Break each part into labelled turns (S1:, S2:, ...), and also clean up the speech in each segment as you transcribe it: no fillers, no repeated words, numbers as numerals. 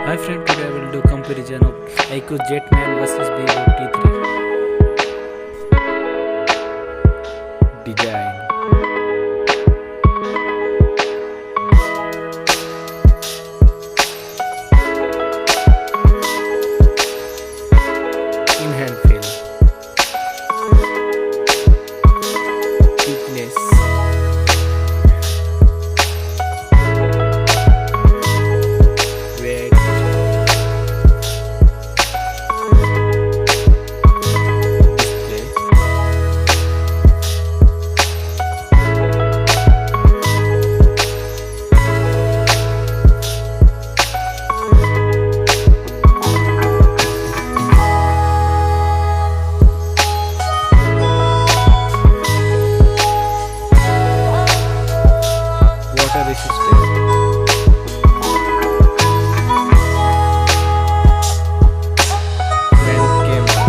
S1: Hi friend, today I will do comparison of iQOO Z9 vs Vivo T3 design. In hand feel, thickness, weight, water resistant, main camera,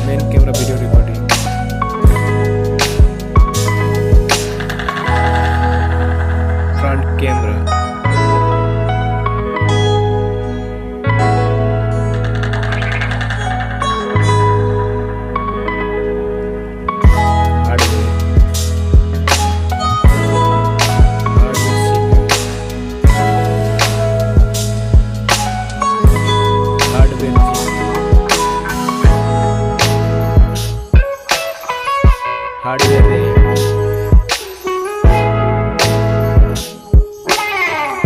S1: main camera video recording, front camera, hardware, hardware RAM,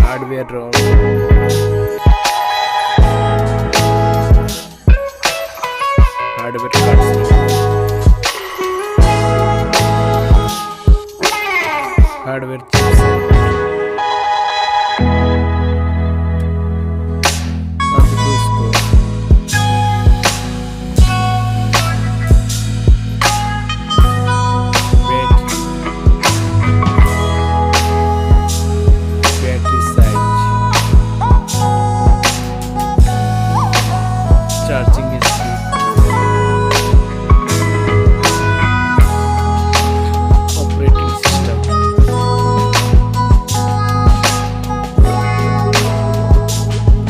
S1: hardware ROM, hardware cards, hardware chipset, ANTU score, battery size, charging speed, operating system,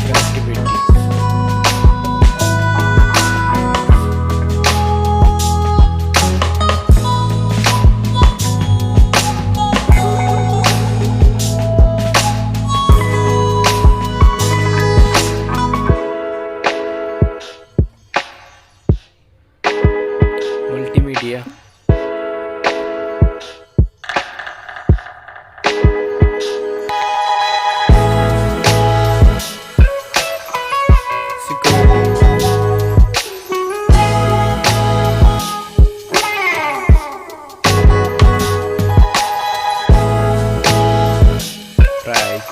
S1: connectivity, multimedia, security, price,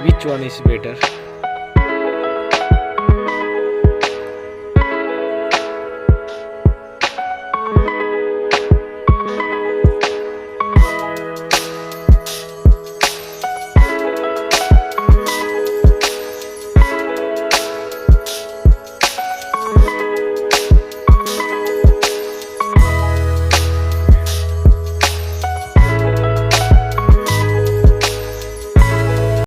S1: which one is better?